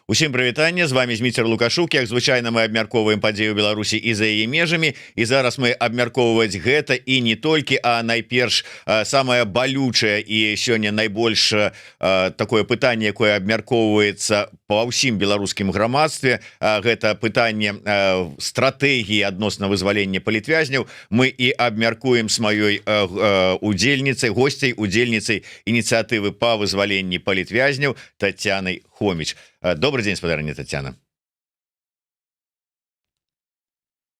Усім прывітанне, з вами Зміцер Лукашук. Як звычайна, мы абмяркоўваем падзею Беларусі і за яе межамі, і зараз мы абмяркоўваць гэта і не толькі, а найперш самае балючае і сёння найбольш такое пытанне, якое абмяркоўваецца па ўсім беларускім грамадстве, гэта пытанне стратэгіі адносна вызвалення палітвязняў. Мы і абмяркуем з маёй удзельніцай, госцяй, удзельніцай ініцыятывы па вызваленні палітвязняў Тацянай Хоміч. Добрый день, спадарыня Татьяна.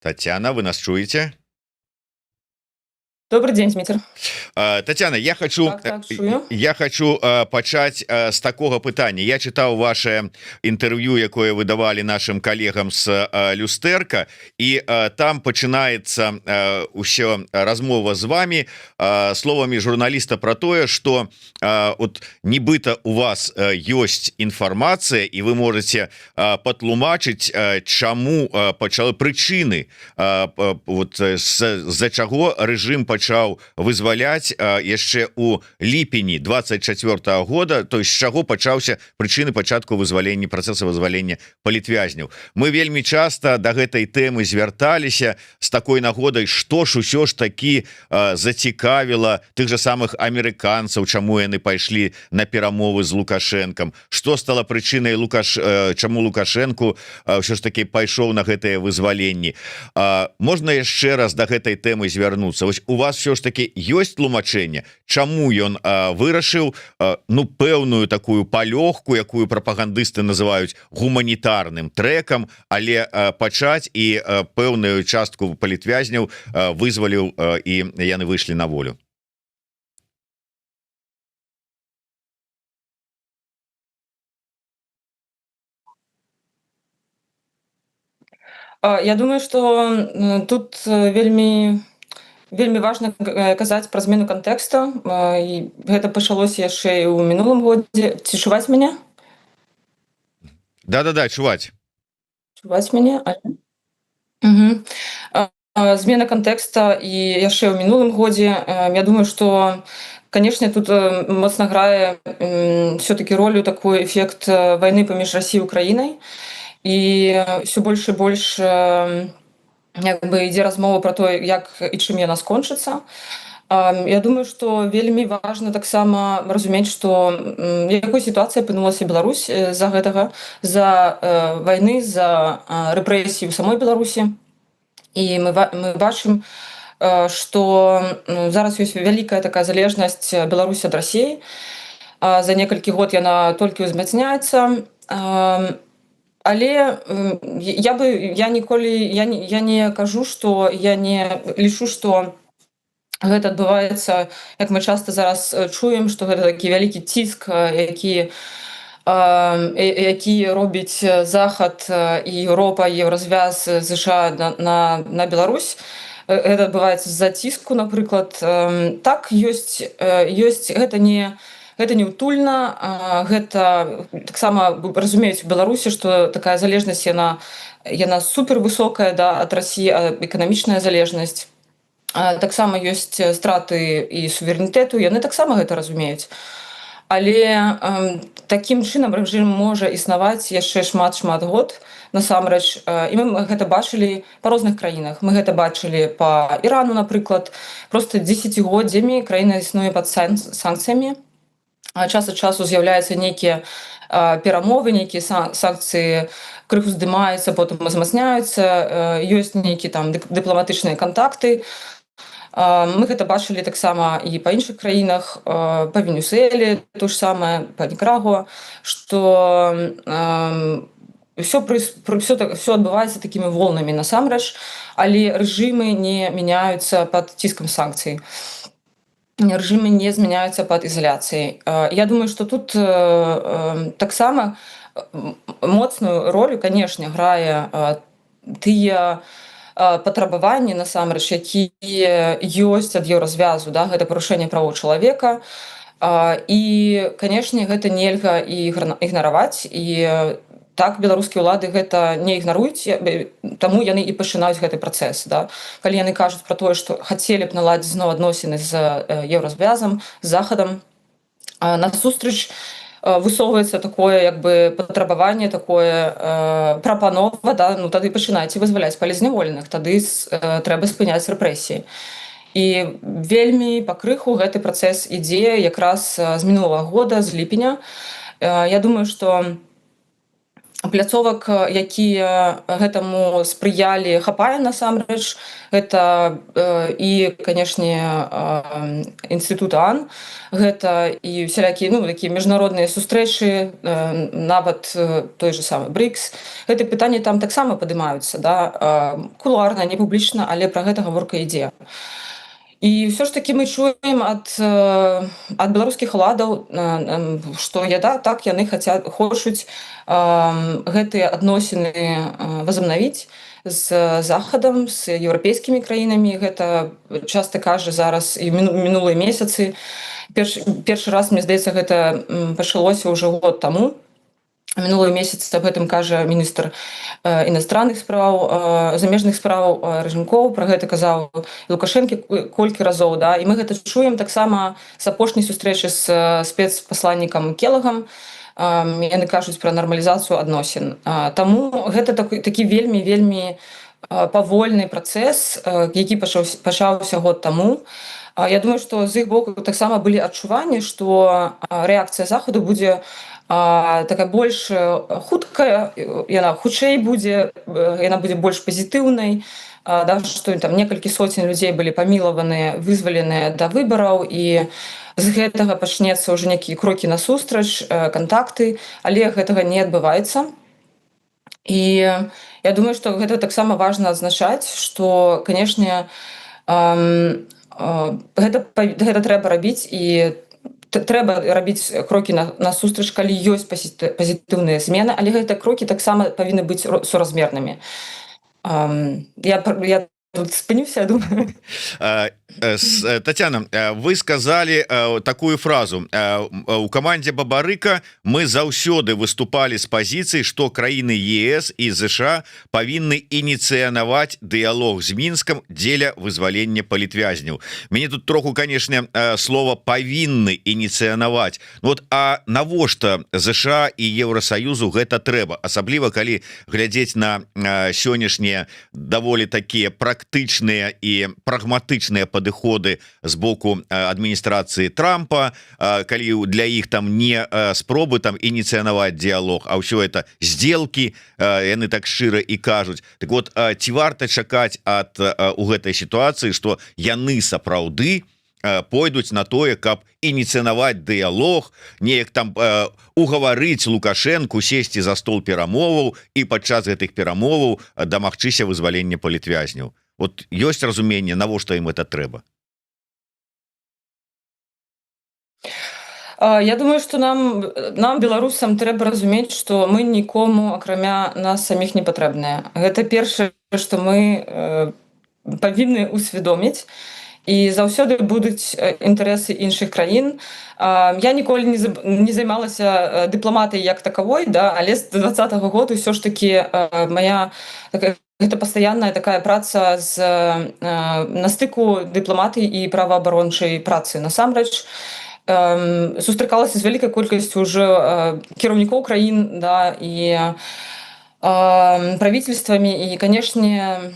Татьяна, вы нас чуете? Добрый день, Дмитрий. Татьяна, я хочу пачаць с такого пытання. Я читаў ваше інтэрв'ю, якое вы давалі нашим коллегам с Люстэрка, і там пачынаецца ўсё размова з вами словамі журналіста про тое, что вот нібыта у вас ёсць інфармацыя і вы можете патлумачыць, чаму пачалы прычыны, вот з-за чаго рэжым пачаў вызваляць яшчэ у ліпені 24-го года, то есть з чаго пачаўся прычыны пачатку вызвалення, працэсу вызвалення палітвязняў. Мы вельмі часта да гэтай тэмы звярталіся з такой нагодай, што ж усё ж такі зацікавіла тых же самых амерыканцаў, чаму яны пайшлі на перамовы з Лукашэнкам, што стала прычынай чаму Лукашэнку ўсё ж такі пайшоў на гэтае вызваленні. Можна яшчэ раз да гэтай тэмы звярнуцца. Вось у вас все ж таки ёсць тлумачэнне, чаму ён вырашыў пэўную такую палёгку, якую прапагандысты называюць гуманітарным трэкам, але пачаць і пэўную частку палітвязняў вызваліў і яны выйшлі на волю. Я думаю, что тут вельмі важна казаць пра змену кантэкста, і гэта пачалося яшчэ і ў мінулым годзе. Ці чуваць мяне? Да, чуваць Мяне? Змена кантэкста і яшчэ ў мінулым годзе. Я думаю, што, канешне, тут моцна грае все-таки ролю такой эфект вайны паміж Расіяй і Украінай, і ўсё больш і больш ідзе размова про то, як і чым яна скончыцца. Я думаю, што вельмі важна таксама разумець, што якой сітуацыі апынулася Беларусь з-за гэтага, з-за вайны, з-за рэпрэсій у самой Беларусі. І мы бачым, што зараз ёсць вялікая такая залежнасць Беларусі ад Расіі. За некалькі год яна толькі ўзмацняецца. Але я не кажу, што я не лічу, што гэта адбываецца, як мы часта зараз чуем, што гэта такі вялікі ціск, які робіць Захад і Еўропа, Еўразвяз, ЗША на Беларусь. Гэта адбываецца з-за ціску, напрыклад. Так, гэта не утульна, гэта таксама разумеюць у Беларусі, што такая залежнасць яна супервысокая ад Расіі, эканамічная залежнасць. Таксама ёсць страты і суверэнітэту, яны таксама гэта разумеюць. Але такім чынам рэжым можа існаваць яшчэ шмат год, насамрэч. І мы гэта бачылі па розных краінах. Мы гэта бачылі па Ірану, напрыклад. Проста дзесяцігоддзямі краіна існуе пад санкцыямі. Час ад часу з'яўляюцца нейкія перамовы, нейкія санкцыі крыху здымаюцца, потым узмацняюцца, ёсць нейкія там дыпламатычныя кантакты. Мы гэта бачылі таксама і па іншых краінах, па Венесуэле, то ж самае, па Нікарагуа, што ўсё адбываецца такімі волнамі насамрэч, але рэжымы не мяняюцца пад ціскам санкцый. Рэжымы не змяняюцца пад ізаляцыяй. Я думаю, што тут таксама моцную ролю, канешне, грае тыя патрабаванні, насамрэч, якія ёсць ад Еўразвязу, гэта парушэнне правоў чалавека. І, канешне, гэта нельга ігнараваць. І так, беларускія ўлады гэта не ігнаруюць, таму яны і пачынаюць гэты працэс. Калі яны кажуць пра тое, што хацелі б наладзіць зноў адносіны з Еўразвязам, з Захадам, насустрач высоўваецца такое як бы патрабаванне, такое прапанова, да, ну тады пачынайце вызваляць палізняволеных, тады трэба спыняць рэпрэсіі. І вельмі пакрыху гэты працэс ідзе якраз з мінулага года, з ліпеня. Я думаю, што пляцовак, якія гэтаму спрыялі, хапае насамрэч. Гэта і, канешне, інстытут АН, гэта і всялякія, ну, такія міжнародныя сустрэчы, нават той же самы БРІКС. Гэты пытанні там таксама падымаюцца, да, кулуарна, не публічна, але пра гэта гаворка ідзе. І ўсё ж такі мы чуем ад беларускіх уладаў, што так, яны хочуць гэтыя адносіны возобновіць з Захадам, з еўрапейскімі краінамі. Гэта часта кажа зараз і мінулыя месяцы. Першы раз, мне здаецца, гэта пачалося ўжо год таму. Мінулы месяц аб гэтым кажа міністр іностранных спраў, замежных спраў Рэжымкоў, пра гэта казаў Лукашэнкі колькі разоў, да, і мы гэта чуем таксама з апошняй сустрэчы з спецпасланнікам Келагам. Яны кажуць пра нармалізацыю адносін. Таму гэта такі вельмі павольны працэс, які пачаўся год таму. Я думаю, што з іх боку таксама былі адчуванні, што рэакцыя Захаду будзе такая больш хуткая, яна хутчэй будзе, яна будзе больш пазітыўнай, да, што там некалькі соцень людзей былі памілаваныя, вызваленыя да выбараў, і з гэтага пачнецца ўжо нейкія крокі насустрач, кантакты, але гэтага не адбываецца. І я думаю, што гэта таксама важна адзначаць, што, канешне, гэта трэба рабіць, і трэба рабіць крокі насустрач, калі ёсць пазітыўныя змены, але гэтыя крокі таксама павінны быць суразмернымі. Я тут спыніўся, я думаю. Татьяна, вы сказали такую фразу: у камандзе Бабарыка мы заўсёды выступали з пазіцыі, што краіны ЕС і ЗША павінны ініцыянаваць дыялог з Мінскам дзеля вызвалення палітвязняў. Мяне тут троху, канешне, слова павінны ініцыянаваць. Вот, а навошта ЗША і Еўрасаюзу гэта трэба, асабліва калі глядзець на сённяшнія даволі такія практычныя і прагматычныя падыходы з боку адміністрацыі Трампа, калі для іх там не спробы там ініцыянаваць дыялог, а ўсё это сделкі, яны так шчыра і кажуць. Так вот, ці варта чакаць у гэтай сітуацыі, што яны сапраўды пойдуць на тое, каб ініцыянаваць дыялог, неяк там угаварыць Лукашэнку сесці за стол перамоваў і падчас гэтых перамоваў дамагчыся вызвалення палітвязняў. Вот ёсць разуменне, навошта ім это трэба? Я думаю, што нам, беларусам, трэба разумець, што мы нікому, акрамя нас саміх, не патрэбныя. Гэта першае, што мы павінны усвядоміць. І заўсёды будуць інтарэсы іншых краін. Я ніколі не займалася дыпламатыяй як такавой, да, але з 2020 года ўсё ж такі моя гэта пастаянная такая праца на стыку дыпламатыі і праваабарончай працы. Насамрэч, сустракалася з вялікай колькасцю ўжо кіраўнікоў краін, да, і правительствамі, і, канешне,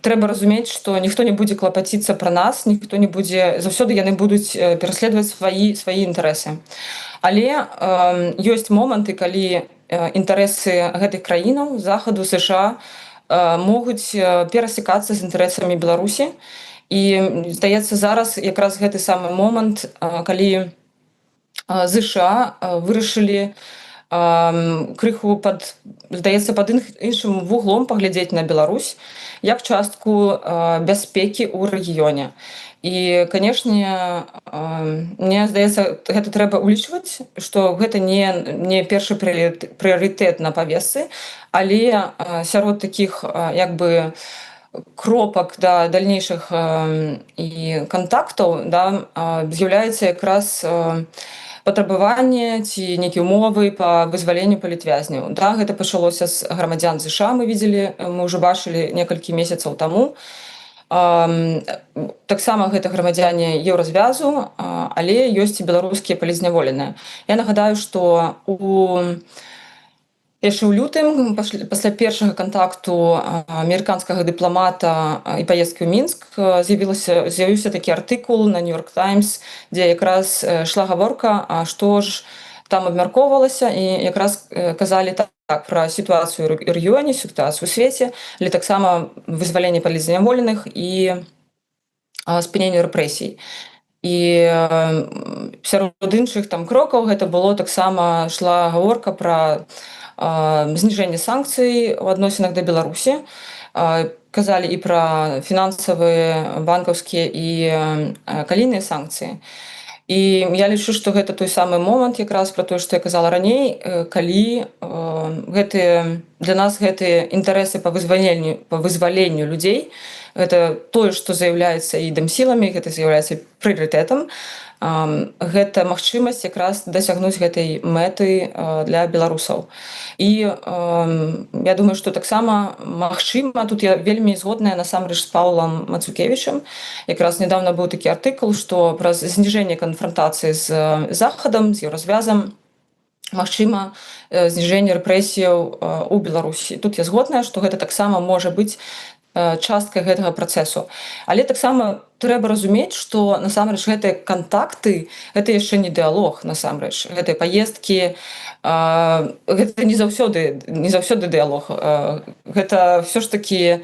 трэба разумець, што ніхто не будзе клапаціцца пра нас, ніхто не будзе, заўсёды яны будуць пераследаваць свае інтарэсы. Але ёсць моманты, калі інтарэсы гэтых краінаў, Захаду, США, могуць перасекацца з інтарэсамі Беларусі. І, здаецца, зараз якраз гэты самы момант, калі США вырашылі крыху здаецца, пад іншым вуглом паглядзець на Беларусь як частку бяспекі ў рэгіёне. І, канешне, мне здаецца, гэта трэба ўлічваць, што гэта не першы прыярытэт на павесцы, але сярод такіх як бы кропак да дальнейшых і кантактаў, да, з'яўляецца якраз патрабаванне ці нейкія умовы па вызваленню палітвязняў. Да, гэта пачалося з грамадзян ЗША, мы ўжо бачылі некалькі месяцаў таму. Таксама гэта грамадзяне еўразвязу, але ёсць і беларускія палізняволеныя. Я нагадаю, што яшчэ ў лютым пасля першага кантакту амерыканскага дыпламата і паездкі ў Мінск з'явіўся такі артыкул на New York Times, дзе якраз шла гаворка, што ж там абмяркоўвалася, і якраз казалі так пра сітуацыю ў рэгіёне, сітуацыю ў свеце, але таксама вызваленне палізняволеных і спыненне рэпрэсій. І сярод іншых там крокаў гэта было таксама шла гаворка пра зніжэнне санкцый у адносінах да Беларусі. Казалі і пра фінансавыя, банкаўскія і калійныя санкцыі. І я лічу, што гэта той самы момант, якраз пра тое, што я казала раней, калі для нас гэтыя інтарэсы па вызваленню людзей, гэта тое, што з'яўляецца і дэмсіламі, гэта з'яўляецца прыярытэтам, гэта магчымасць якраз дасягнуць гэтай мэты для беларусаў. І я думаю, што таксама магчыма, тут я вельмі згодная насамрэч з Паўлам Мацукевічам. Якраз недавно быў такі артыкул, што праз зніжэнне канфрантацыі з захадам, з еўразвязам магчыма зніжэнне рэпрэсіяў у Беларусі. Тут я згодная, што гэта таксама можа быць часткай гэтага працэсу. Але таксама трэба разумець, што насамрэч гэтыя кантакты, гэта яшчэ не дыялог, насамрэч. Гэтыя паездкі, гэта не заўсёды дыялог. Гэта ўсё ж такі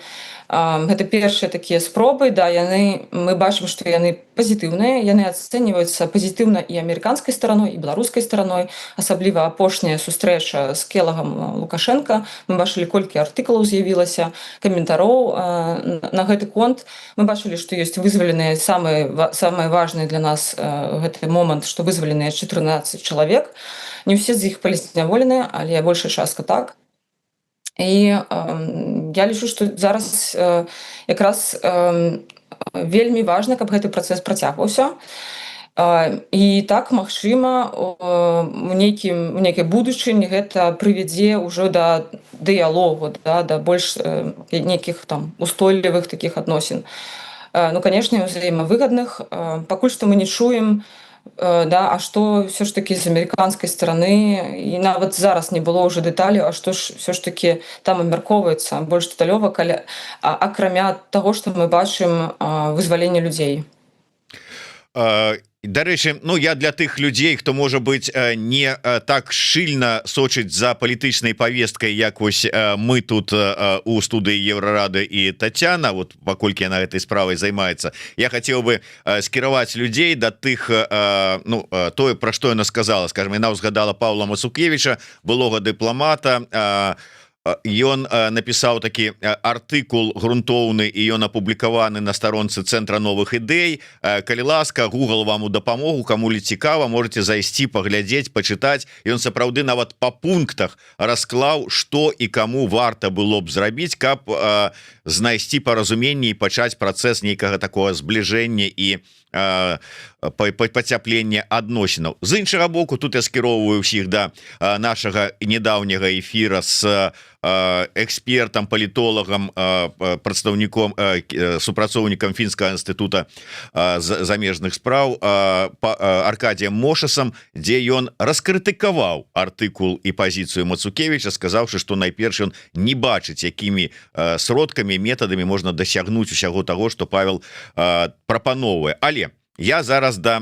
гэта першыя такія спробы, да, мы бачым, што яны пазітыўныя, яны ацэньваюцца пазітыўна і амерыканскай стараной, і беларускай стараной, асабліва апошняя сустрэча з Келагам Лукашенка. Мы бачылі, колькі артыкулаў з'явілася, каментароў на гэты конт. Мы бачылі, што ёсць вызваленыя самыя важныя для нас гэты момант, што вызваленыя 14 чалавек. Не ўсе з іх палізняволеныя, але большая частка так. І я лічу, што зараз якраз вельмі важна, каб гэты працэс працягваўся. І так, магчыма, у нейкай будучыні гэта прывядзе ўжо да дыялогу, да больш нейкіх там устойлівых такіх адносін. Ну, канешне, узаемавыгадных. Пакуль што мы не чуем, да, а што ўсё ж такі з амерыканскай стараны, і нават зараз не было ўжо дэталяў, а што ж ўсё ж такі там абмяркоўваецца больш дэталёва, акрамя таго, што мы бачым вызваленне людзей. Дарэчы, ну я для тых людзей, хто можа быць не так шчыльна сочыць за палітычнай павесткай, як вось мы тут у студыі Еўрарады і Тацяна, вот паколькі яна гэтай справай займаецца, я хацеў бы скіраваць людзей да тых, ну тое, пра што яна сказала. Скажем, яна ўзгадала Паўла Мацукевіча, былога дыпламата. Ён напісаў такі артыкул грунтоўны, і ён апублікаваны на старонцы Цэнтра новых ідэй. Калі ласка, Google вам у дапамогу, каму-лі цікава, можете зайсці, паглядзець, пачытаць. Ён сапраўды нават па пунктах расклаў, што і каму варта было б зрабіць, каб знайсці паразуменне і пачаць працэс нейкага такога збліжэння і пацяплення адносінаў. З іншага боку, тут я скіроўваю ўсіх да нашага недаўняга эфіра з экспертам, палітолагам, прадстаўніком, супрацоўнікам Фінскага інстытута замежных спраў Аркадіем Мошасам, дзе ён раскрытыкаваў артыкул і пазіцыю Мацукевіча, сказаўшы, што найперш ён не бачыць, якімі сродкамі, метадамі можна дасягнуць усяго таго, што Павел прапаноўвае. Але я зараз да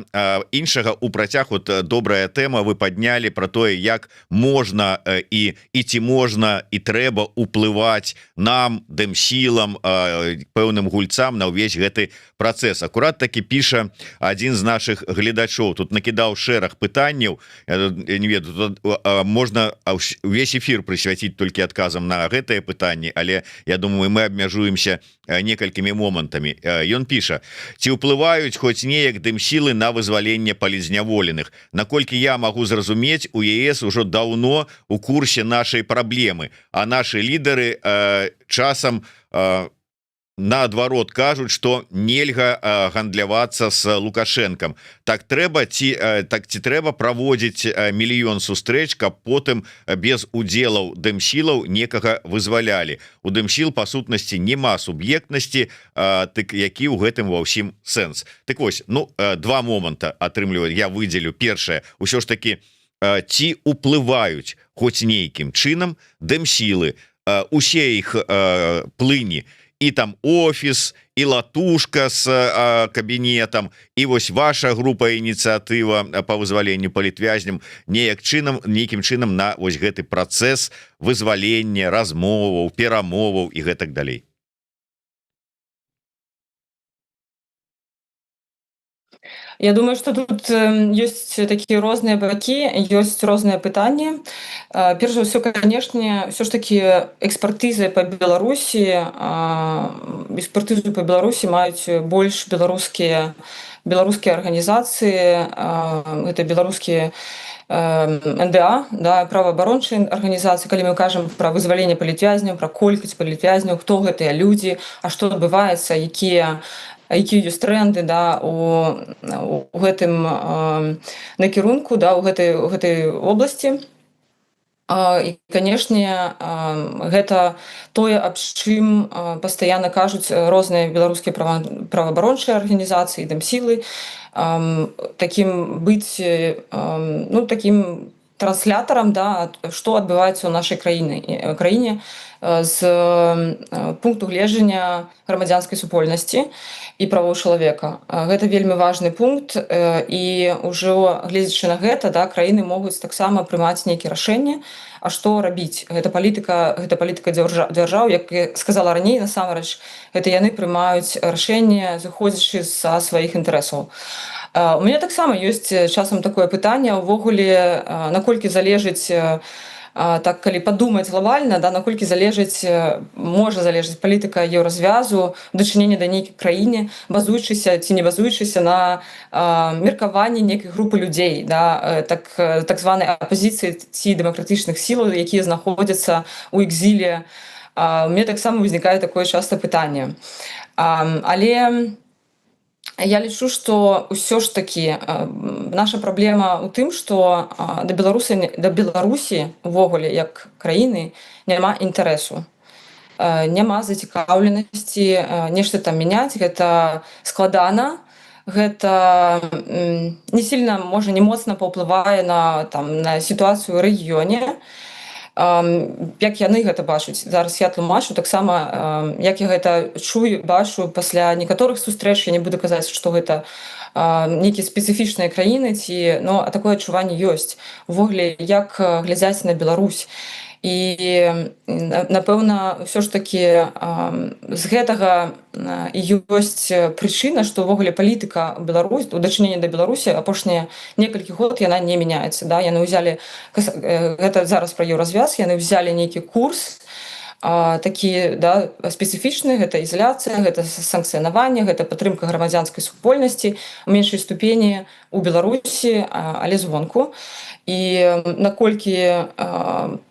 іншага у працяг. Вот добрая тэма вы паднялі пра тое, як можна і ці можна і трэба ўплываць нам, дэмсілам, пэўным гульцам на ўвесь гэты працэс. Акурат такі піша адзін з нашых гледачоў, тут накідаў шэраг пытанняў. Не ведаю, можна увесь эфір прысвяціць толькі адказам на гэтыя пытанні, але я думаю, мы абмяжуемся некалькімі момантамі. Ён піша: ці ўплываюць хоць неяк дэмсілы на вызваленне палізняволеных? Наколькі я магу зразумець, у ЕС ужо даўно у курсе нашай праблемы, а нашы лідары часам наадварот кажуць, што нельга гандлявацца з Лукашэнкам. Так трэба ці трэба праводзіць мільён сустрэч, каб потым без удзелаў дэмсілаў некага вызвалялі. У дэмсіл па сутнасці няма суб'ектнасці, які ў гэтым ва ўсім сэнс. Так вось, два моманта атрымліваю, я выдзелю. Першае, ўсё ж таки, ці уплываюць хоць нейкім чынам дэмсілы, усе іх плыні, і там офіс, і латушка з кабінетам, і вось ваша група ініцыятыва па вызваленню палітвязням нейкім чынам на вось гэты працэс вызвалення, размоваў, перамоваў і гэтак далей. Я думаю, что тут есть такие разные баки, есть разные пытания. Перш за ўсё, канешне, ўсё ж таки экспертызы по Беларусі, экспертызу по Беларусі маюць больш беларускія арганізацыі, гэта беларускія НДА, да, праваабарончыя арганізацыі, калі мы кажам пра вызваленне палітвязняў, пра колькасць палітвязняў, хто гэтыя людзі, а што адбываецца, якія ёсць тренды, да, у гэтым накірунку, да, у гэтай обласці. І, канешне, гэта тое, аб чым пастаянна кажуць розныя беларускія праваабарончыя арганізацыі, дэмсілы, такім быць, такім транслятарам, да, што адбываецца ў нашай краіне з пункту гледжання грамадзянскай супольнасці і правоў чалавека. Гэта вельмі важны пункт, і ўжо гледзячы на гэта, да, краіны могуць таксама прымаць нейкія рашэнні, а што рабіць. Гэта палітыка дзяржаў, як я сказала раней, насамрэч, гэта яны прымаюць рашэнні, зыходзячы са сваіх інтарэсаў. У мяне таксама ёсць часам такое пытанне, увогуле, наколькі залежыць, так, калі падумаць глобальна, да, наколькі можа залежыць палітыка еўразвязу, дачынення да нейкай краіне, базуючыся ці не базуючыся на меркаванні нейкай групы людзей, да, так званай апазіцыі ці дэмакратычных сілаў, якія знаходзяцца ў экзіле. У мяне таксама ўзнікае такое часта пытанне. Але я лічу, што ўсё ж такі наша праблема ў тым, што да Беларусі увогуле як краіны няма інтарэсу, няма зацікаўленасці нешта там мяняць, гэта складана, гэта не сильна, можа, не моцна паўплывае на сітуацыю ў рэгіёне. Як яны гэта бачуць. Зараз я тлумачу таксама, як я гэта чую, бачу пасля некаторых сустрэч. Я не буду казаць, што гэта нейкія спецыфічныя краіны, а такое адчуванне ёсць. Увогуле, як глядзяць на Беларусь. І, напэўна, ўсё ж такі з гэтага ёсць прычына, што ўвогуле палітыка у дачыненні да Беларусі апошнія некалькі год яна не мяняецца. Да? Яны ўзялі, гэта зараз пра еўразвяз, яны ўзялі нейкі курс, такі, да, спецыфічны, гэта ізаляцыя, гэта санкцыянаванне, гэта падтрымка грамадзянскай супольнасці у меншай ступені ў Беларусі, але звонку. І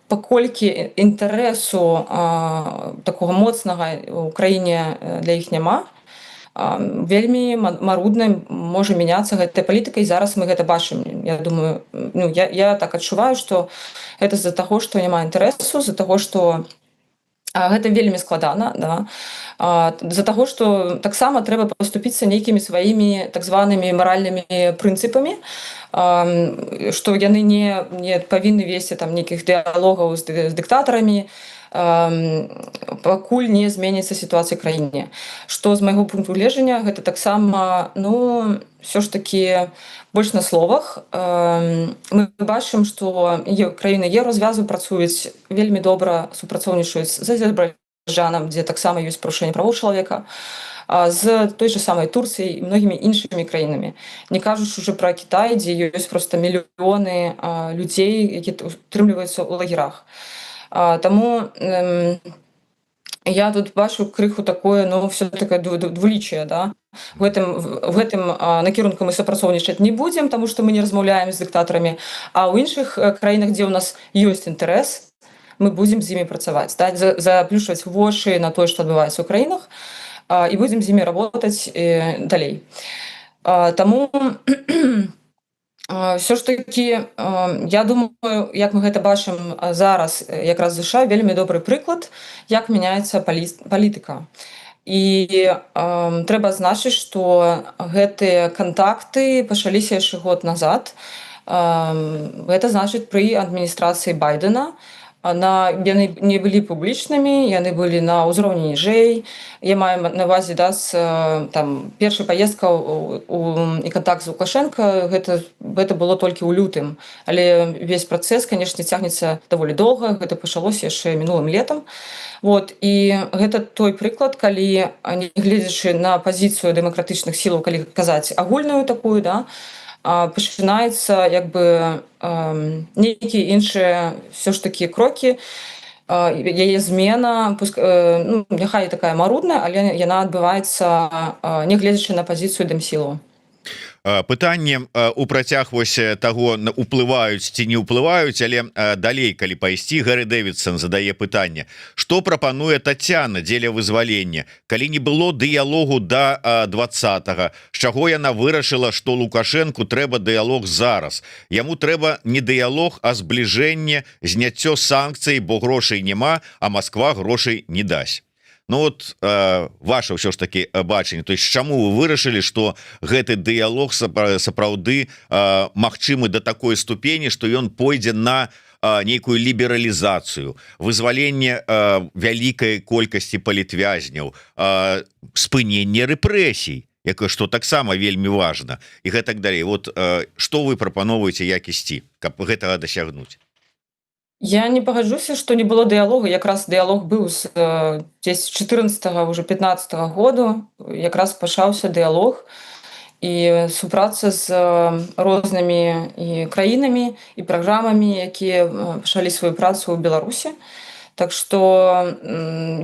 паколькі інтарэсу такога моцнага ў краіне для іх няма, вельмі марудна можа мяняцца гэтая палітыка, і зараз мы гэта бачым. Я думаю, я так адчуваю, што гэта з-за таго, што няма інтарэсу, з-за таго, што гэта вельмі складана, да? З-за таго, што таксама трэба паступіцца нейкімі сваімі так званымі маральнымі прынцыпамі, што яны не павінны весці там нейкіх дыялогаў з дыктатарамі, пакуль не зменіцца сітуацыя ў краіне. Што з майго пункту гледжання, гэта таксама, ўсё ж такі больш на словах. Мы бачым, што краіны еўразвязу працуюць вельмі добра, супрацоўнічаюць з Азербайджанам, дзе таксама ёсць парушэнне правоў чалавека, з той же самай Турцыяй і многімі іншымі краінамі. Не кажучы ўжо пра Кітай, дзе ёсць проста мільёны людзей, якія утрымліваюцца ў лагерах. Таму я тут бачу крыху такое, все-таки двулічие, да. В гэтым накірунку мы супрацоўнічаць не будзем, таму што мы не размаўляем з дыктатарамі, а ў іншых краінах, дзе ў нас ёсць інтарэс, мы будзем з імі працаваць, да? Заплюшваць вочы на тое, што адбываецца ў краінах. і будзем з імі работаць далей. Таму ўсё ж такі, я думаю, як мы гэта бачым зараз, якраз ЗША вельмі добры прыклад, як мяняецца палітыка. І трэба адзначыць, што гэтыя кантакты пачаліся яшчэ год назад. Гэта значыць пры адміністрацыі Байдена. Яны не былі публічнымі, яны былі на ўзроўні ніжэй. Я маю на ўвазе там першая паездка і кантакт з Лукашенко, гэта было толькі ў лютым. Але ўвесь працэс, канешне, цягнецца даволі доўга, гэта пачалося яшчэ мінулым летам. І гэта той прыклад, калі, нягледзячы на пазіцыю дэмакратычных сілаў, калі казаць агульную такую, пачынаецца нейкія іншыя ўсё ж такі крокі, яе змена, няхай такая марудная, але яна адбываецца, нягледзячы на пазіцыю дэмсілаў. Пытанне у працяг вось таго, уплываюць ці не ўплываюць, але далей калі пайсці, Гары Дэвідсон задае пытанне: што прапануе Тацяна дзеля вызвалення, калі не было дыялогу да 20-го, з чаго яна вырашыла, што Лукашэнку трэба дыялог зараз, яму трэба не дыялог, а збліжэнне, зняццё санкцый, бо грошай няма, а Масква грошай не дасць. Ваше ўсё ж таки бачанне, то есть чаму вы вырашылі, што гэты дыялог сапраўды магчымы да такой ступені, што ён пойдзе на нейкую лібералізацыю, вызваленне вялікай колькасці палітвязняў, спыненне рэпрэсій, што таксама вельмі важна, і гэтак далей. Што вы прапаноўваеце, як ісці, каб гэтага дасягнуць? Я не пагаджуся, што не было дыялогу. Якраз дыялог быў з 14-го, уже 15-го году. Якраз пачаўся дыялог і супраца з рознымі і краінамі і праграмамі, якія пачалі сваю працу ў Беларусі. Так што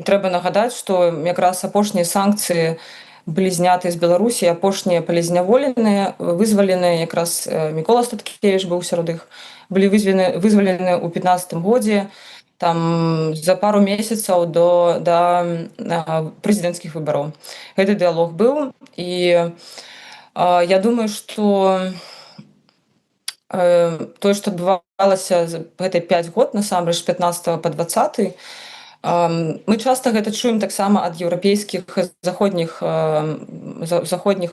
трэба нагадаць, што якраз апошнія санкцыі былі зняты з Беларусі, апошнія палізняволеныя, вызваленыя, якраз Мікола Статкевіч быў сярод іх, былі вызвалены ў 15-м годзе, там за пару месяцаў да прэзідэнцкіх выбараў. Гэты дыялог быў, і я думаю, што тое, што адбывалася гэтыя 5 год, насамрэч, з 15 па 20, мы часта гэта чуем таксама ад еўрапейскіх заходніх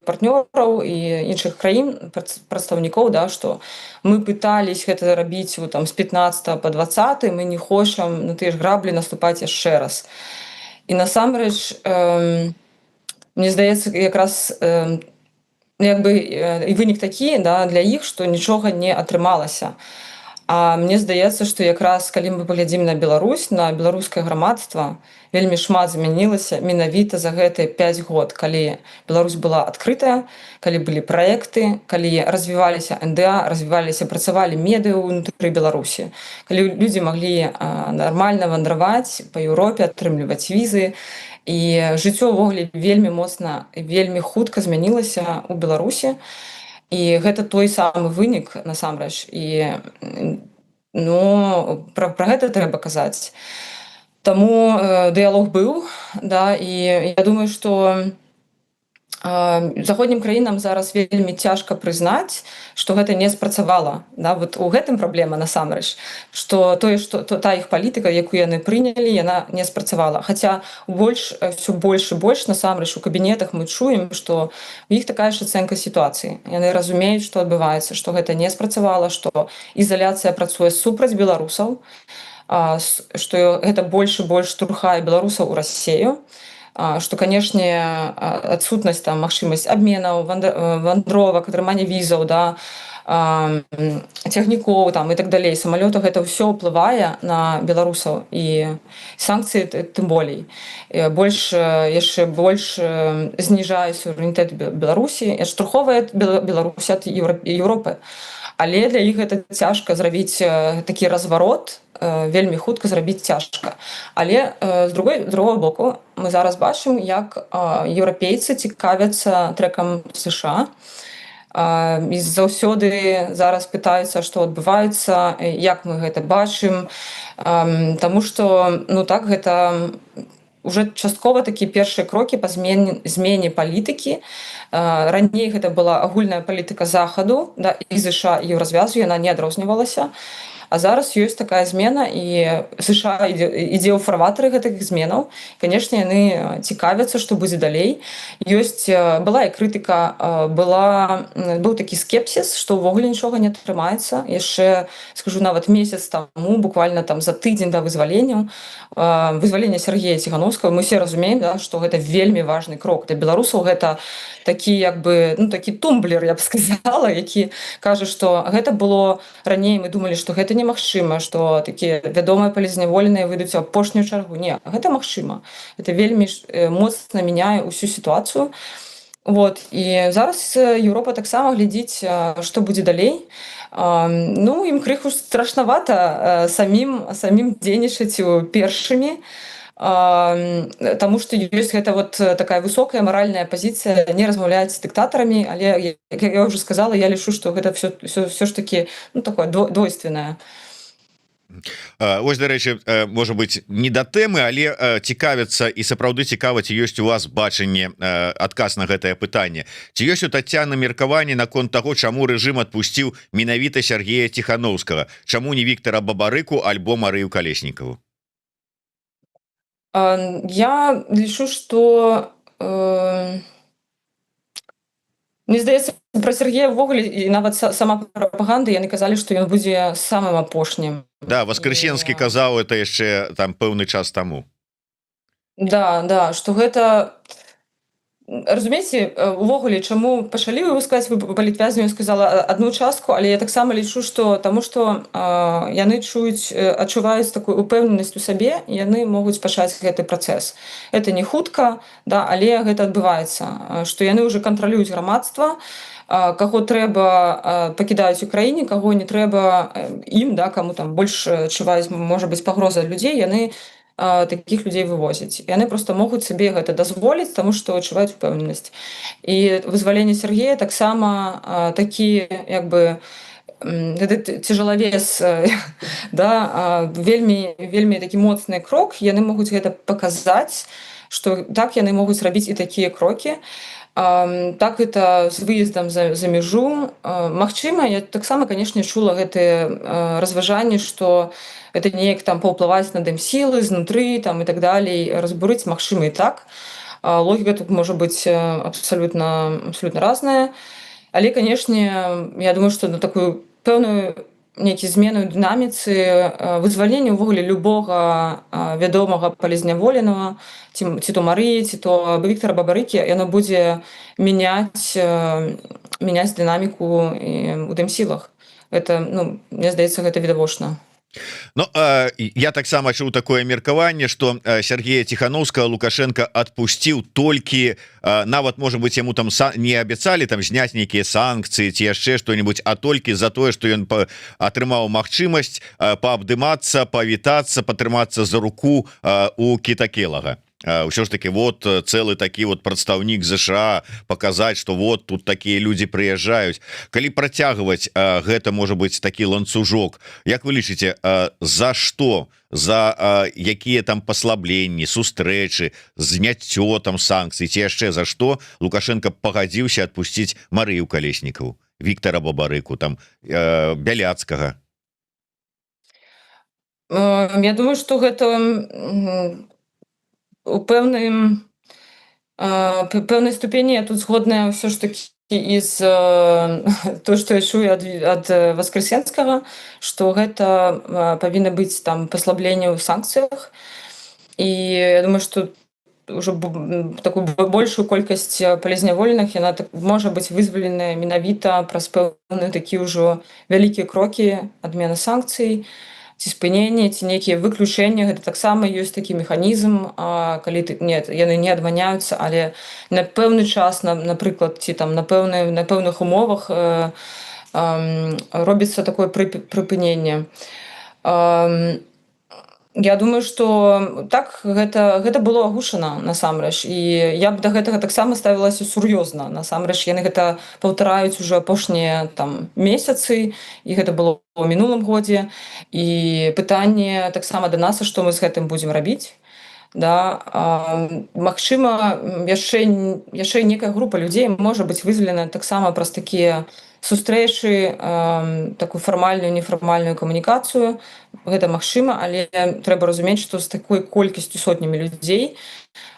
партнёраў і іншых краін, прадстаўнікоў, што мы пытались гэта рабіць з 15 па 20, мы не хочам на тыя ж граблі наступаць яшчэ раз. І насамрэч, мне здаецца, якраз і вынік такі для іх, што нічога не атрымалася. А мне здаецца, што якраз калі мы паглядзім на Беларусь, на беларускае грамадства, вельмі шмат змянілася менавіта за гэтыя 5 год, калі Беларусь была адкрытая, калі былі праекты, калі развіваліся НДА, працавалі медыа ўнутры Беларусі, калі людзі маглі нармальна вандраваць па Еўропе, атрымліваць візы, і жыццё ўвогуле вельмі моцна, вельмі хутка змянілася ў Беларусі. І гэта той самы вынік, насамрэч, і пра гэта трэба казаць. Таму дыялог быў, і я думаю, што заходнім краінам зараз вельмі цяжка прызнаць, што гэта не спрацавала. У гэтым праблема, насамрэч, што та іх палітыка, якую яны прынялі, яна не спрацавала. Хаця ўсё больш і больш, насамрэч, у кабінетах мы чуем, што у іх такая ж ацэнка сітуацыі. Яны разумеюць, што адбываецца, што гэта не спрацавала, што ізаляцыя працуе супраць беларусаў, што гэта больш і больш штурхае беларусаў у Расею, што, канешне, адсутнасць магчымасць абменаў, вандровак, атрымання візаў, цягнікоў і так далей, самалётаў, гэта ўсё ўплывае на беларусаў, і санкцыі тым болей. Яшчэ больш зніжае суверэнітэт Беларусі, адштурхоўвае Беларусь ад Еўропы. Але для іх гэта цяжка зрабіць такі разварот, вельмі хутка зрабіць цяжка. Але з другого боку мы зараз бачым, як еўрапейцы цікавяцца трэкам США, і заўсёды зараз пытаюцца, што адбываецца, як мы гэта бачым, таму што так гэта уже часткова такія першыя крокі па змене палітыкі. Раней гэта была агульная палітыка захаду, да, і ЗША, і еўразвязу, яна не адрознівалася. А зараз ёсць такая змена, і ЗША ідзе ў фарватары гэтых зменаў. Канешне, яны цікавяцца, што будзе далей. Была і крытыка, быў такі скепсіс, што ўвогуле нічога не атрымаецца. Яшчэ, скажу, нават месяц таму, буквально там за тыдзень да вызвалення Сергея Ціхановскага, мы все разумеем, да, што гэта вельмі важны крок. Для беларусаў гэта такі, такі тумблер, я б сказала, які кажа, што гэта было раней, мы думалі, што гэта немагчыма, што такія вядомыя палізняволеныя выйдуць у апошнюю чаргу. Не, гэта магчыма. Это вельмі моцна мяняе ўсю сітуацыю. І зараз Еўропа таксама глядзіць, што будзе далей. Ім крыху страшнавата самім дзейнічаць першымі, таму што ёсць гэта такая высокая маральная пазіцыя не размаўляць з дыктатарамі, але, як я ўжо сказала, я лічу, што гэта все ж такі такое двойственнае. Вось, дарэчы, можа быць, не да тэмы, але цікавяцца і сапраўды цікава, ці ёсць у вас бачанне, адказ на гэтае пытанне. Ці ёсць у Таццяны меркаванне наконт таго, чаму рэжым адпусціў менавіта Сергея Ціхановскага, чаму не Віктара Бабарыку альбо Марыю Калеснікаву? Я лічу, што мне здаецца, пра Сергея ўвогуле і нават сама прапаганда, яны казалі, што ён будзе самым апошнім. Да, Воскресенскі казаў это яшчэ там пэўны час таму. Да, што гэта, разумееце, увогуле, чаму пачалі выпускаць палітвязню, я сказала адну частку, але я таксама лічу, што таму што яны адчуваюць такую упэўненасць у сабе, і яны могуць пачаць гэты працэс. Это не хутка, да, але гэта адбываецца, што яны ўжо кантралююць грамадства, каго трэба пакідаюць у краіне, каго не трэба ім, да, каму там больш адчуваюць, можа быць, пагроза ад людзей, яны такіх людзей вывозяць. Яны проста могуць сабе гэта дазволіць, таму што адчуваюць упэўненасць. І вызваленне Сергея таксама такі, гэта цяжалавес, да, вельмі такі моцны крок. Яны могуць гэта паказаць, што так яны могуць рабіць і такія крокі. Так это з выездам за мяжу. Магчыма, я таксама, канешне, чула гэтыя разважанні, што это неяк там паўплываць на дэмсілы знутры там і так далей, разбурыць, магчыма, і так. Логіка тут можа быць абсалютна разная. Але, канешне, я думаю, што на такую пэўную нейкія змены ў дынаміцы, вызваленне ўвогуле любога вядомага палізняволенага, ці то Марыі, ці то Віктара Бабарыкі, яно будзе мяняць дынаміку ў дэмсілах. Это, мне здаецца, гэта відавочна. Я таксама чуў такое меркаванне, што Сергея Ціхановскага Лукашенко адпусціў толькі, нават, можа быць, яму там не абяцалі там зняць нейкія санкцыі ці яшчэ што-нибудь, а толькі за тое, што ён атрымаў магчымасць паабдымацца, павітацца, патрымацца за руку у Кіта Ўсё ж таки цэлы такі прадстаўнік ЗША паказаць, што тут такія людзі прыязджаюць. Калі працягваць гэта, можа быць, такі ланцужок, як вы лічыце, за што, за якія там паслабленні, сустрэчы, зняццё там санкцый, ці яшчэ за што Лукашенко пагадзіўся адпусціць Марыю Калеснікаву, Віктара Бабарыку, там Бяляцкага? Я думаю, што гэта у пэўнай ступені я тут згодная ўсё ж такі і з то, што я чую ад Воскресенскага, што гэта павінна быць там паслабленне ў санкцыях. І я думаю, што ўжо такую большую колькасць палізняволеных яна можа быць вызваленая менавіта праз пэўныя такі ўжо вялікія крокі, адмена санкцый, ці спыненне, ці нейкія выключэнні. Гэта таксама ёсць такі механізм, калі яны не адмяняюцца, але на пэўны час, напрыклад, ці там на пэўных умовах робіцца такое прыпыненне. Я думаю, што так гэта было агушана насамрэч, і я б да гэтага таксама ставілася сур'ёзна. Насамрэч яны гэта паўтараюць ужо апошнія там месяцы, і гэта было ў мінулым годзе. І пытанне таксама да нас, што мы з гэтым будзем рабіць. да, магчыма, яшчэ некая група людзей можа быць вызвалена таксама праз такія сустрэчы, такую фармальную, нефармальную камунікацыю. Гэта магчыма, але трэба разумець, што з такой колькасцю сотнямі людзей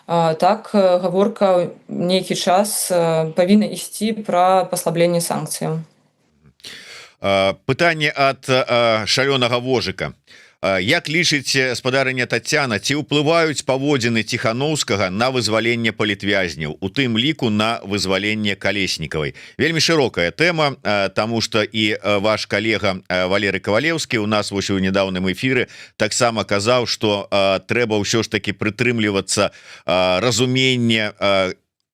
так гаворка нейкі час павінна ісці пра паслабленне санкцыяў. Пытанне ад шалёнага вожыка. Як лічыць спадарыня Тацяна, ці ўплываюць паводзіны Ціханаўскага на вызваленне палітвязняў, у тым ліку на вызваленне Калеснікавай? Вельмі шырокая тэма, таму што і ваш калега Валерый Кавалеўскі у нас вось у нядаўным эфіры таксама казаў, што трэба ўсё ж таки прытрымлівацца разумення,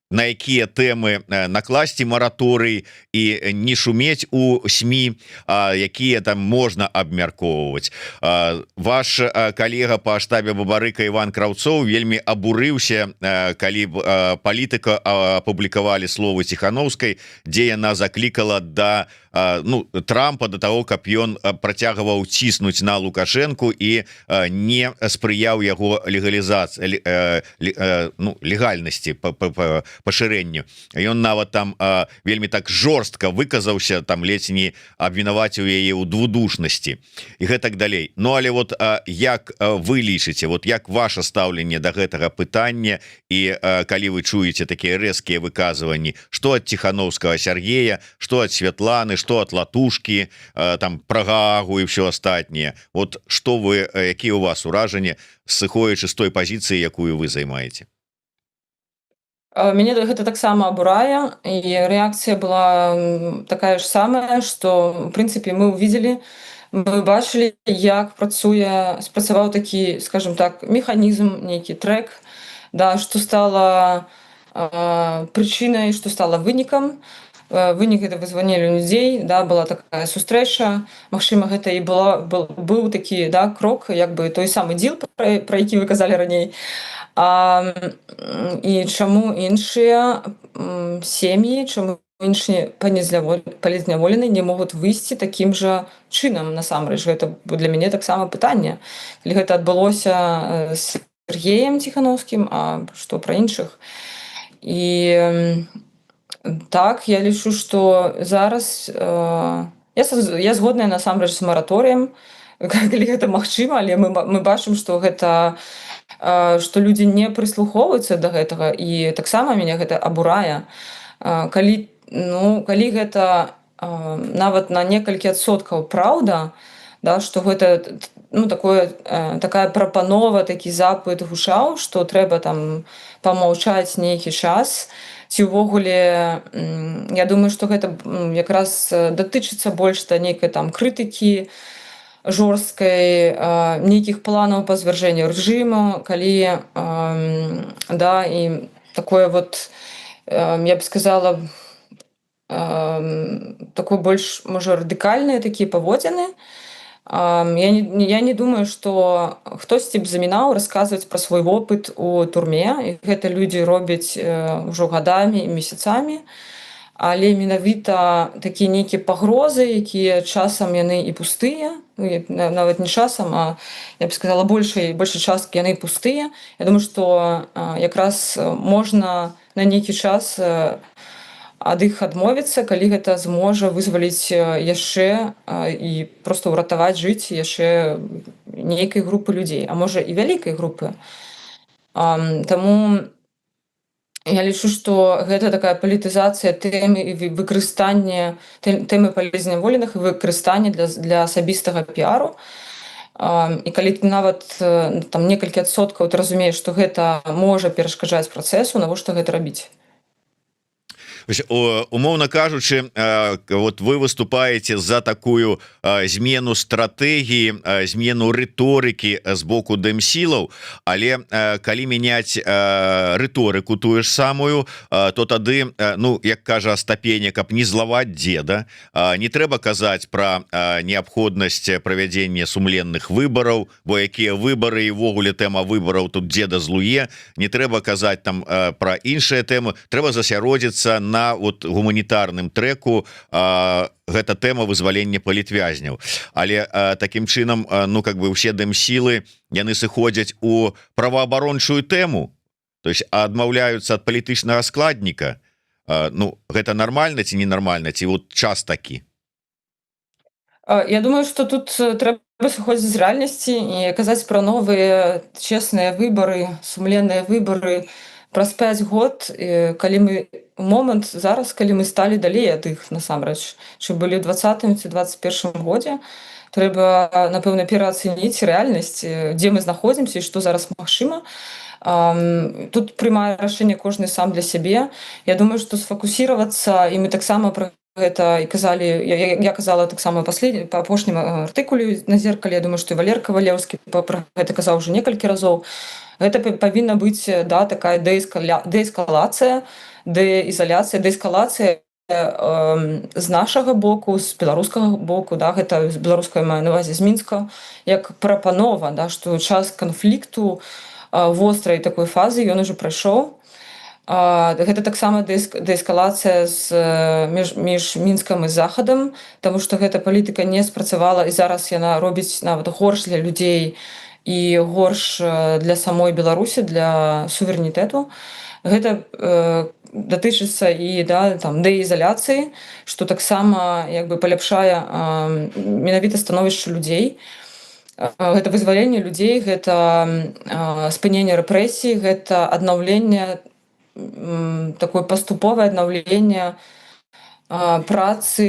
на якія тэмы накласці мараторый і не шумець у СМІ, якія там можна абмяркоўваць. Ваш калега па штабе Бабарыка Іван Краўцоў вельмі абурыўся, калі палітыка апублікавалі словы Ціханаўскай, дзе яна заклікала да Трампа, да таго, каб ён працягваў ціснуць на Лукашэнку і не спрыяў яго легалізацыі, легальнасці пашырэнню. Ён нават там вельмі так жорстка выказаўся, там ледзь не абвінаваціў яе ў двудушнасці і гэтак далей. Ну але вот як вы лічыце, вот як ваше стаўленне да гэтага пытання, і калі вы чуеце такія рэзкія выказванні, што ад Ціханаўскага Сергея, што ад Святланы, што ад Латушкі, там пра Гаагу і ўсё астатняе, вот што вы, якія у вас уражанні, сыходзячы з той пазіцыі, якую вы займаеце? Мяне гэта таксама абурае, і рэакцыя была такая ж самая, што в прынцыпе мы ўвідзелі, мы бачылі, як спрацаваў такі, скажем так, механізм, нейкі трэк, да, што стала прычынай, што стала вынікам. Вынік гэта вызванілі людзей, да, была такая сустрэча, магчыма, гэта і быў такі, да, крок, як бы той самы дзіл, пра які вы казалі раней. І чаму іншыя сем'і, чаму іншыя палізняволены не могуць выйсці такім жа чынам, насамрэч, гэта для мяне таксама пытанне. Калі гэта адбылося з Сергеем Ціханаўскім, а што пра іншых? І так, я лічу, што зараз я згодная насамрэч з мараторыем, калі гэта магчыма, але мы бачым, што людзі не прыслухоўваюцца да гэтага, і таксама мяне гэта абурае. Калі гэта нават на некалькі адсоткаў праўда, да, што гэта такая прапанова, такі запыт гучаў, што трэба там памаўчаць нейкі час, ці ўвогуле, я думаю, што гэта якраз датычыцца больш да нейкай там крытыкі жорсткай, нейкіх планаў па звяржэнню рэжыму, калі, да, і такое вот, я б сказала, такое больш, можа, радыкальныя такія паводзіны. Я не думаю, што хтосьці б замінаў расказваць пра свой вопыт у турме, і гэта людзі робяць ўжо гадамі і месяцамі, але менавіта такія нейкія пагрозы, якія часам яны і пустыя, нават не часам, а я б сказала, большай часткі яны пустыя. Я думаю, што якраз можна на нейкі час ад іх адмовіцца, калі гэта зможа вызваліць яшчэ і проста ўратаваць жыць яшчэ нейкай групы людзей, а можа і вялікай групы. Таму я лічу, што гэта такая палітызацыя тэмы і выкарыстанне тэмы палізняволеных і выкарыстанне для асабістага піару. І калі нават там некалькі адсоткаў ты разумееш, што гэта можа перашкаджаць працэсу, навошта гэта рабіць? Умоўна кажучы, вот вы выступаеце за такую змену стратэгіі, змену рыторыкі з боку дэмсілаў, але калі мяняць рыторыку тую ж самую, то тады, як кажа Астапеня, каб не злаваць дзеда, не трэба казаць пра неабходнасць правядзення сумленных выбараў, бо якія выбары і ўвогуле тэма выбараў тут дзеда злуе, не трэба казаць там пра іншыя тэмы, трэба засяродзіцца на на вот гуманітарным трэку гэта тэма вызвалення палітвязняў, але таким чынам ну как бы усе дэмсілы яны сыходзяць у праваабарончую тэму, то есть адмаўляюцца ад палітычнага складніка. Ну гэта нармальна ці ненармальна, ці вот час такі? Я думаю, что тут трэба сыходзіць з рэальнасці і казаць пра новыя чесныя выбары, сумленныя выбары праз 5 год, калі мы момант зараз, калі мы сталі далей ад іх насамрэч, чым былі ў 20 ці 21 годзе, трэба, напэўна, пераацаніць рэальнасць, дзе мы знаходзімся і што зараз магчыма. Тут прымае рашэнне кожны сам для сябе. Я думаю, што сфокусироваться, і мы таксама пра гэта і казалі, я казала таксама па апошнім артыкуле на зеркале. Я думаю, што і Валер Кавалеўскі пра гэта казаў уже некалькі разоў. Гэта павінна быць, да, такая дээскалацыя, дэізаляцыя, дээскалацыя з нашага боку, з беларускага боку, да, гэта з беларускай маю на ўвазе з Мінска, як прапанова, да, што час канфлікту вострай такой фазы ён ужо прайшоў. Гэта таксама дээскалацыя між Мінскам і захадам, таму што гэта палітыка не спрацавала, і зараз яна робіць нават горш для людзей і горш для самой Беларусі, для суверэнітэту. Гэта датычыцца і, да, там дэізаляцыі, што таксама як бы паляпшае менавіта становішча людзей. Гэта вызваленне людзей, гэта спыненне рэпрэсій, гэта аднаўленне, такое паступовае аднаўленне працы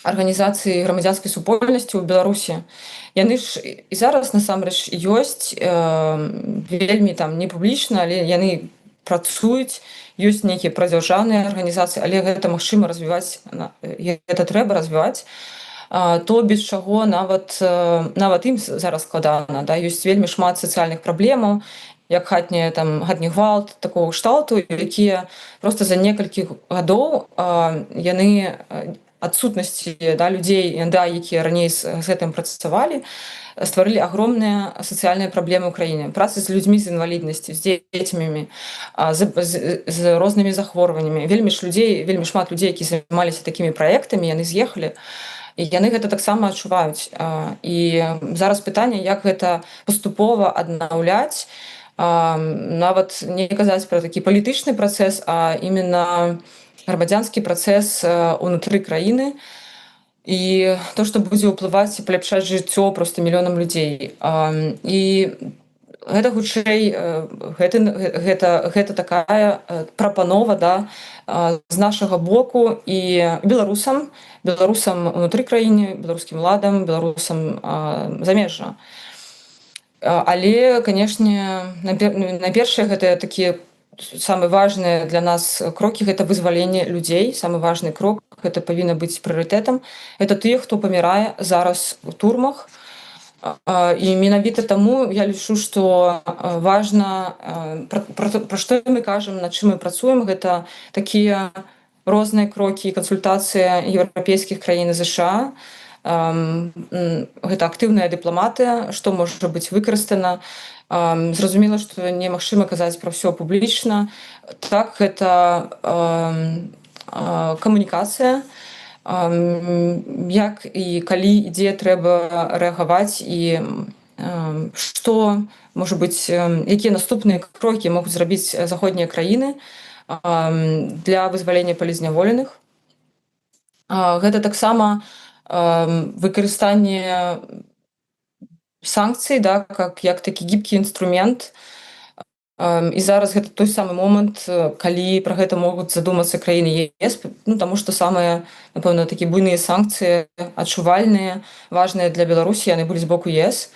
арганізацыі грамадзянскай супольнасці ў Беларусі. Яны ж і зараз насамрэч ёсць вельмі там не публічна, але яны працуюць, ёсць нейкія прадзяржаўныя арганізацыі, але гэта магчыма развіваць, гэта трэба развіваць. То без чаго нават ім зараз складана, да? Ёсць вельмі шмат сацыяльных праблемаў, як хатні гвалт такого кшталту, якія просто за некалькі гадоў яны адсутнасці, да, людзей, да, якія раней з гэтым працавалі, стварылі агромныя сацыяльныя праблемы ў краіне. Праца з людзьмі з інваліднасцю, з дзецьмі, з рознымі захворваннямі. Вельмі шмат людзей, які займаліся такімі праектамі, яны з'ехалі. І яны гэта таксама адчуваюць. І зараз пытанне, як гэта паступова аднаўляць, нават не казаць пра такі палітычны працэс, а именно грамадзянскі працэс унутры краіны, і то, што будзе ўплываць і паляпшаць жыццё проста мільёнам людзей. І гэта хутчэй гэта такая прапанова, да, з нашага боку і беларусам унутры краіны, беларускім уладам, беларусам замежжа. Але, канешне, найпершае гэта такія самыя важныя для нас крокі, гэта вызваленне людзей. Самы важны крок, гэта павінна быць прыярытэтам. Гэта тыя, хто памірае зараз у турмах. І менавіта таму я лічу, што важна, пра што мы кажам, над чым мы працуем, гэта такія розныя крокі, кансультацыя еўрапейскіх краін і ЗША. Гэта актыўная дыпламатыя, што можа быць выкарыстана. Зразумела, што немагчыма казаць пра ўсё публічна. Так, гэта камунікацыя, як і калі і дзе трэба рэагаваць, і што можа быць, якія наступныя крокі могуць зрабіць заходнія краіны для вызвалення палізняволеных. Гэта таксама выкарыстанне санкцый, да, як такі гібкі інструмент. І зараз гэта той самы момант, калі пра гэта могуць задумацца краіны ЕС, ну, таму што самыя, напэўна, такія буйныя санкцыі, адчувальныя, важныя для Беларусі, яны былі з боку ЕС.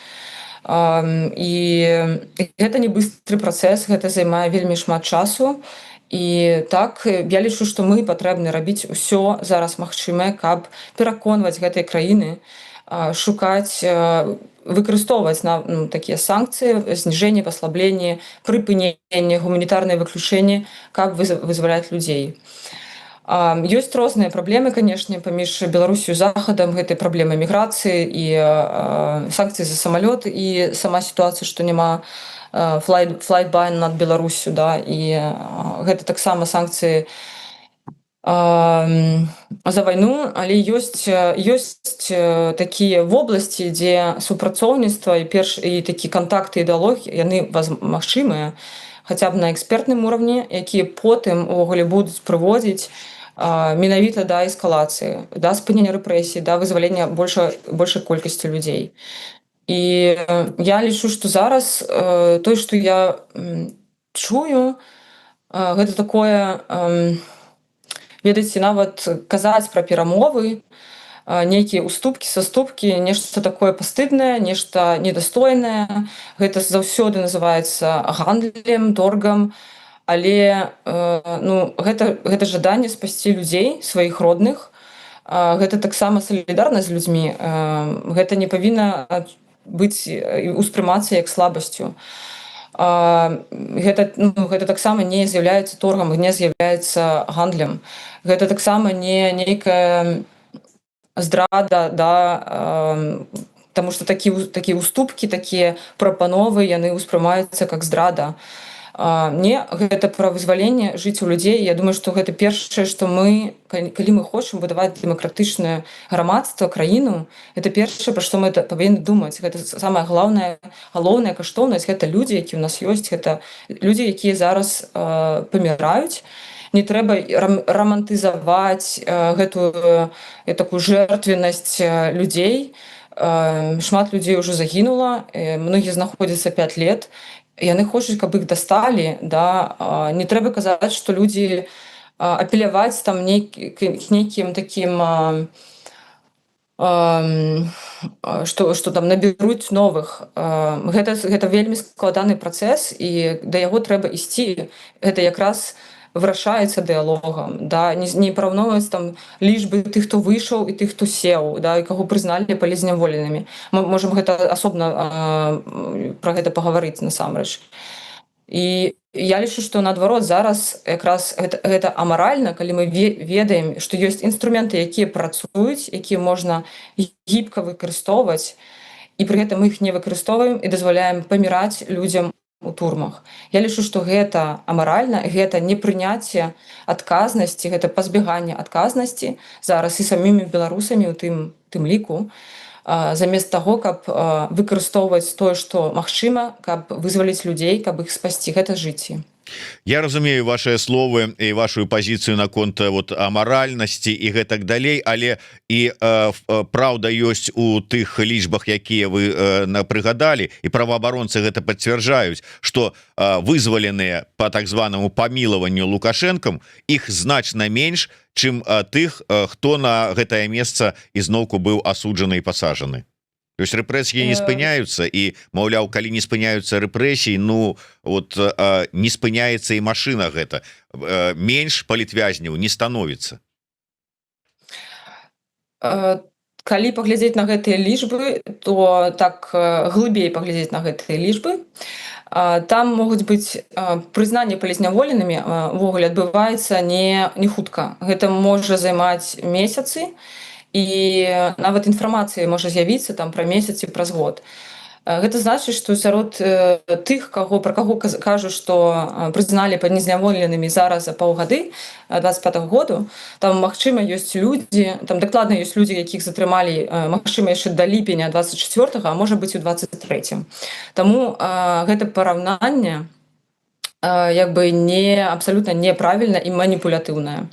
І гэта не быстры працэс, гэта займае вельмі шмат часу. І так, я лічу, што мы патрэбны рабіць усё зараз магчымае, каб пераконваць гэтыя краіны, шукаць, выкарыстоўваць такія санкцыі, зніжэнне, паслабленне, прыпыненне, гуманітарнае выключэнне, каб вызваляць людзей. Ёсць розныя праблемы, канешне, паміж Беларусю і Захадам, гэтай праблемы міграцыі і санкцыі за самалёт, і сама сітуацыя, што няма флайтбайн над Беларусю, да, і гэта таксама санкцыі, за вайну, але ёсць такія вобласці, дзе супрацоўніцтва і такі кантакты ідэалогіі яны магчымыя хаця б на экспертным уровні, якія потым увогуле будуць прыводзіць менавіта да эскалацыі, да спынення рэпрэсій, да вызвалення большай колькасці людзей. І я лічу, што зараз тое, што я чую, гэта такое, ведаеце, нават казаць пра перамовы, нейкія уступкі, саступкі, нешта такое пастыднае, нешта недастойнае. Гэта заўсёды называецца гандлем, торгам, але гэта жаданне спасці людзей, сваіх родных. Гэта таксама салідарнасць з людзьмі. Гэта не павінна быць успрымацца як слабасцю. Гэта таксама не з'яўляецца торгам, не з'яўляецца гандлем. Гэта таксама не нейкая здрада, таму што такія уступкі, такія прапановы, яны ўспрымаюцца як здрада. Не, гэта пра вызваленне жыць у людзей. Я думаю, што гэта першае, што мы, калі мы хочам будаваць дэмакратычнае грамадства, краіну, гэта першае, пра што мы павінны думаць. Гэта самая галоўная каштоўнасць, гэта людзі, які ў нас ёсць, гэта людзі, якія зараз паміраюць. Не трэба рамантызаваць гэтую такую жертвеннасць людзей. Шмат людзей ужо загінула, многія знаходзяцца 5 лет. Яны хочуць, каб іх дасталі, да? Не трэба казаць, што людзі апеляваць там нейкім такім, што там наберуць новых. Гэта вельмі складаны працэс, і да яго трэба ісці. Гэта якраз вырашаецца дыялогам, да? Не параўноўваць там лічбы тых, хто выйшаў, і тых, хто сеў, да? І каго прызналі палізняволенымі. Мы можам гэта асобна пра гэта пагаварыць насамрэч. І я лічу, што наадварот зараз якраз гэта амаральна, калі мы ведаем, што ёсць інструменты, якія працуюць, якія можна гібка выкарыстоўваць, і пры гэтым мы іх не выкарыстоўваем і дазваляем паміраць людзям у турмах. Я лічу, што гэта амаральна, гэта непрыняцце адказнасці, гэта пазбяганне адказнасці зараз і самімі беларусамі у тым ліку, замест таго, каб выкарыстоўваць тое, што магчыма, каб вызваліць людзей, каб іх спасці. Гэта жыцці. Я разумею ваши словы і вашу пазіцыю наконт амаральнасці і гэтак далей, але і праўда ёсць у тых лічбах, якія вы прыгадалі, і праваабаронцы гэта пацвярджаюць, што вызваленыя по так званаму памілаванню Лукашэнкам іх значна менш, чым тых, хто на гэтае месца ізноўку быў асуджаны і пасажаны. То есть рэпрэсіі не спыняюцца, і маўляў, калі не спыняюцца рэпрэсіі, не спыняецца і машына гэта. Менш палітвязняў не становіцца. Калі паглядзець на гэтыя лічбы, то так глыбей паглядзець на гэтыя лічбы, там могуць быць прызнанне палізняволенымі увогуле адбываецца не хутка. Гэта можа займаць месяцы, і нават інфармацыя можа з'явіцца там пра месяц і праз год. Гэта значыць, што сярод тых, пра каго кажуць, што прызналі палізняволенымі зараз за паўгады 25-го году, там магчыма ёсць людзі, там дакладна ёсць людзі, якіх затрымалі, магчыма, яшчэ да ліпеня 24-го, а можа быць у 23-м. Таму гэта параўнанне як бы абсалютна неправільна і маніпулятыўнае.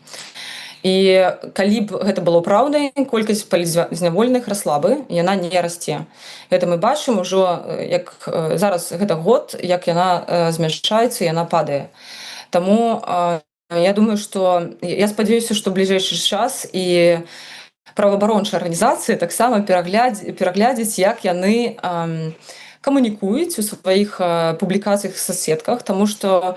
І калі б гэта было праўдай, колькасць палізняволеных расла бы, яна не расце. Гэта мы бачым ужо, як зараз гэта год, як яна змяншаецца, яна падае. Таму я думаю, што я спадзяюся, што бліжэйшы час і праваабарончыя арганізацыі таксама пераглядзяць, як яны камунікуюць у сваіх публікацыях, соцсетках, таму што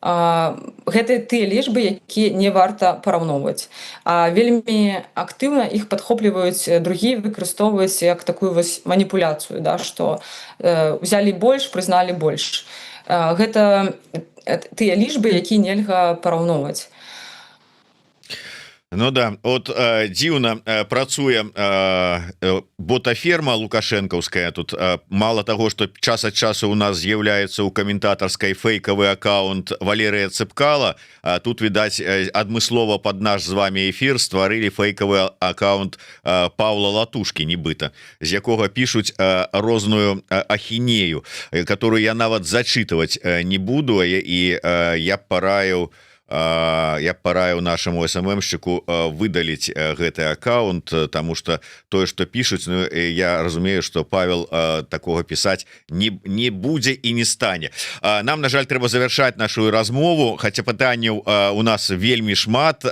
гэта тыя лічбы, якія не варта параўноўваць. Вельмі актыўна іх падхопліваюць другія, выкарыстоўваюць як такую вось маніпуляцыю, да, што ўзялі больш, прызналі больш. Гэта тыя лічбы, якія нельга параўноўваць. Ну да, от дзіўна працуе ботаферма лукашэнкаўская. Тут мало того, что час ад часу у нас з'яўляецца ў каментатарскай фейкавы аккаунт Валерыя Цыпкала, тут відаць адмыслова под наш з вами эфир стварылі фейкавы аккаунт Павла Латушки, нібыта, з якога пишуць розную ахінею, которую я нават зачитывать не буду, і я параю нашему СММщику выдалить гэты аккаунт, тому что тое, что пишуць, ну, я разумею, что Павел такого писать не будзе и не стане. Нам, на жаль, трэба завершать нашу размову, хотя пытанняў у нас вельмі шмат,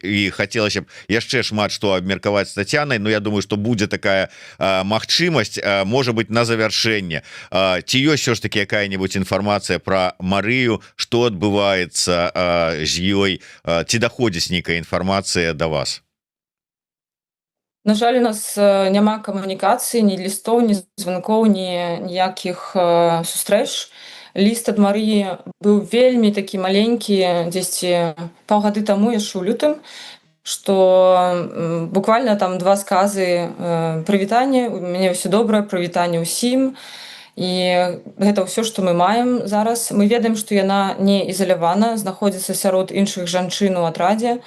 и хотелось б яшчэ шмат что абмеркаваць с Татьяной, но я думаю, что будзе такая магчымасць, может быть, на завершэнне. Ці ёсць все ж таки какая-нибудь информация про Марыю, что отбывается з ёй, ці даходзіць нейкая інфармацыя да вас? На жаль, у нас няма камунікацыі, ні лістоў, ні званкоў, ніякіх сустрэч. Ліст ад Марыі быў вельмі такі маленькі, дзесьці паўгады таму, яшчэ ў лютым, што буквально там 2 сказы прывітання, у мяне ўсё добра, прывітанне ўсім. І гэта ўсё, што мы маем зараз. Мы ведаем, што яна не ізалявана, знаходзіцца сярод іншых жанчын у атрадзе.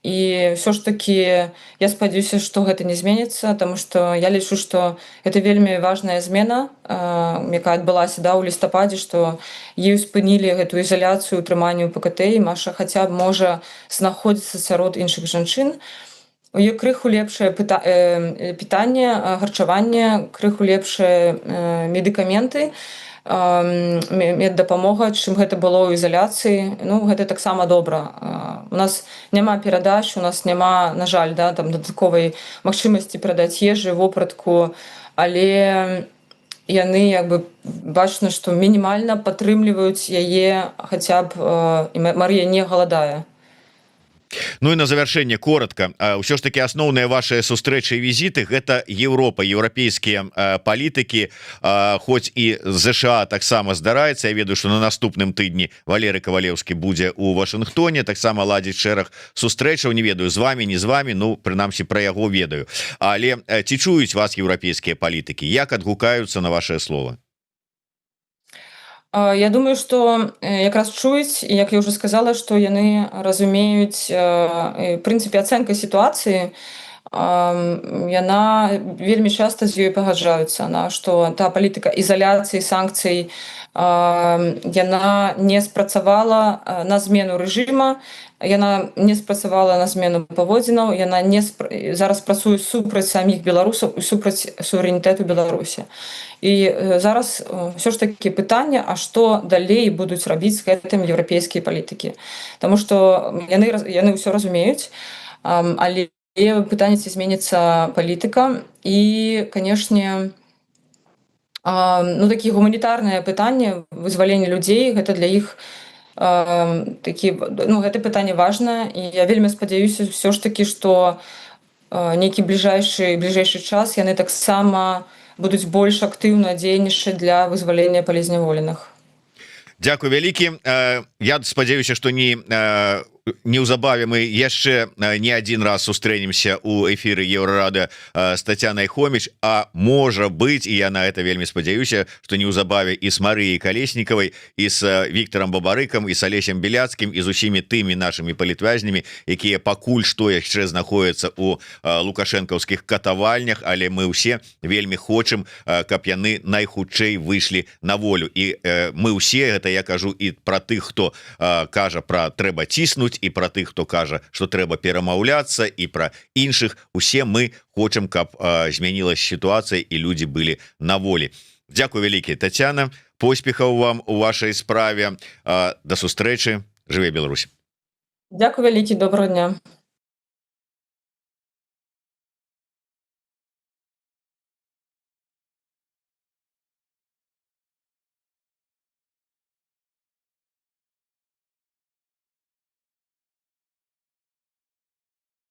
І ўсё ж такі я спадзяюся, што гэта не зменіцца, таму што я лічу, што гэта вельмі важная змена, якая адбылася ў лістападзе, што ею спынілі гэтую ізаляцыю, утрыманне ў ПКТ, і Маша хаця б можа знаходзіцца сярод іншых жанчын. У ёй крыху лепшае пытанне, харчаванне, крыху лепшыя медыкаменты, меддапамога, чым гэта было ў ізаляцыі. Ну, гэта таксама добра. У нас няма перадач, у нас няма, на жаль, там дадатковай магчымасці перадаць ежы, вопратку, але яны бачна, што мінімальна падтрымліваюць яе, хаця б Марыя не галадае. Ну и на завершение коротко, ўсё ж таки асноўныя ваши сустрэчы і візіты гэта Европа, еўрапейскія палітыкі, хоць і ЗША таксама здараецца. Я ведаю, что на наступным тыдні Валерый Кавалеўскі будзе у Вашынгтоне, таксама ладзіць шэраг сустрэчаў, не ведаю, з вами, не з вами, ну прынамсі пра яго ведаю. Але ці чуюць вас еўрапейскія палітыкі, як адгукаюцца на ваше слово? Я думаю, што якраз чуюць, і як я ўжо сказала, што яны разумеюць, в прынцыпе, ацэнка сітуацыі, яна вельмі часта з ёй пагаджаюцца, што та палітыка ізаляцыі, санкцый, яна не спрацавала на змену рэжыма, яна не спрацавала на змену паводзінаў, яна зараз працуе супраць саміх беларусаў і супраць суверэнітэту Беларусі. І зараз ўсё ж такі пытанне, а што далей будуць рабіць з гэтым еўрапейскія палітыкі. Таму што яны ўсё разумеюць, але пытанне, ці зменіцца палітыка. І, канешне, такі гуманітарнае пытанне, вызваленне людзей, гэта для іх гэта пытанне важнае. І я вельмі спадзяюся ўсё ж такі, што нейкі бліжэйшы час яны таксама будуць больш актыўна дзейнічаць для вызвалення палізняволеных. Дзякуй вялікі. Я спадзяюся, што неўзабаве мы яшчэ не адзін раз сустрэнемся у эфіры Еўрарады з Тацянай Хоміч, а можа быць, і я на это вельмі спадзяюся, што неўзабаве і з Марыяй Калеснікавай, і з Віктарам Бабарыкам, і з Алесем Беляцкім, і з усімі тымі нашымі палітвязнямі, якія пакуль што яшчэ знаходзяцца у лукашэнкаўскіх катавальнях, але мы ўсе вельмі хочам, каб яны найхутчэй выйшлі на волю. І мы ўсе, гэта я кажу і пра тых, хто кажа пра трэба ціснуць, і пра тых, хто кажа, што трэба перамаўляцца, і пра іншых, усе мы хочам, каб змянілася сітуацыя і людзі былі на волі. Дзякуй вялікі, Тацяна, поспехаў вам у вашай справе, да сустрэчы, жыве Беларусь. Дзякуй вялікі, доброго дня.